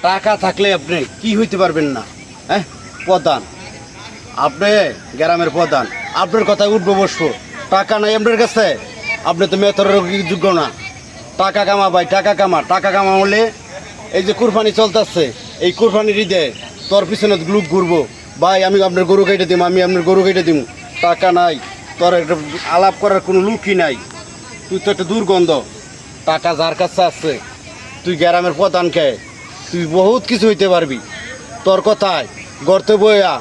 টাকা থাকলে আপনি কি হইতে পারবেন না? হ্যাঁ, প্রধান, আপনি গ্রামের প্রধান, আপনার কথায় উঠবো বসবো। টাকা নাই আপনার কাছে, আপনি তো মেয়রের যোগ্য না। টাকা কামা ভাই, টাকা কামা, টাকা কামা হলে এই যে কুরবানি চলতেছে, এই কুরবানির ঈদে তোর পিছনে লোক ঘুরবো, ভাই আমি আপনার গরু কেটে দিব, আমি আপনার গরু কেটে দিব। টাকা নাই, তোর একটা আলাপ করার কোনো লোকই নাই, তুই তো একটা দুর্গন্ধ। টাকা যার কাছে আছে, তুই গ্রামের প্রধান খেয়ে তুই বহুত কিছু হইতে পারবি। তোর কথায় গর্তে বইয়া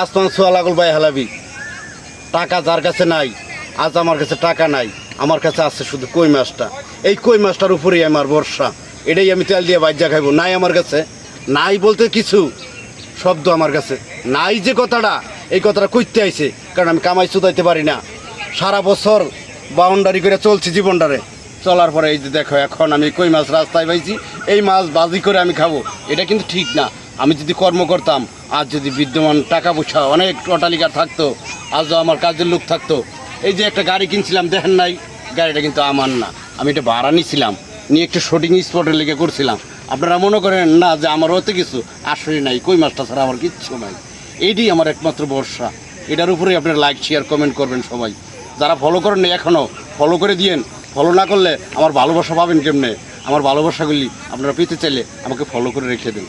আসমান ছোয়া লাগল বাই হালাবি। টাকা যার কাছে নাই, আজ আমার কাছে টাকা নাই, আমার কাছে আছে শুধু কই মাছটা। এই কই মাছটার উপরেই আমার ভরসা, এটাই আমি তেল দিয়ে বাজ্যা খাইব। নাই আমার কাছে, নাই বলতে কিছু শব্দ আমার কাছে নাই। যে কথাটা, এই কথাটা কইতে আইছে, কারণ আমি কামাই চুদাইতে পারি না। সারা বছর বাউন্ডারি করে চলছি জীবনটারে, চলার পরে এই যে দেখো এখন আমি কই মাছ রাস্তায় পাইছি, এই মাছ বাজি করে আমি খাবো, এটা কিন্তু ঠিক না। আমি যদি কর্ম করতাম, আজ যদি বিদ্যমান টাকা পয়সা অনেক অট্টালিকা থাকতো, আজও আমার কাজের লোক থাকতো। এই যে একটা গাড়ি কিনছিলাম, দেখেন নাই, গাড়িটা কিন্তু আমার না, আমি এটা ভাড়া নিয়েছিলাম, নিয়ে একটু শুটিং স্পটের লেগে করছিলাম। আপনারা মনে করেন না যে আমার হতে কিছু আসলে নাই, কই মাছটা ছাড়া আমার কিচ্ছু নাই। এইটাই আমার একমাত্র ভরসা। এটার উপরেই আপনারা লাইক শেয়ার কমেন্ট করবেন সবাই। যারা ফলো করেন না এখনও ফলো করে দিয়েন। ফলো না করলে আমার ভালোবাসা পাবেন কেমনে? আমার ভালোবাসাগুলি আপনারা পেতে চাইলে আমাকে ফলো করে রেখে দিন।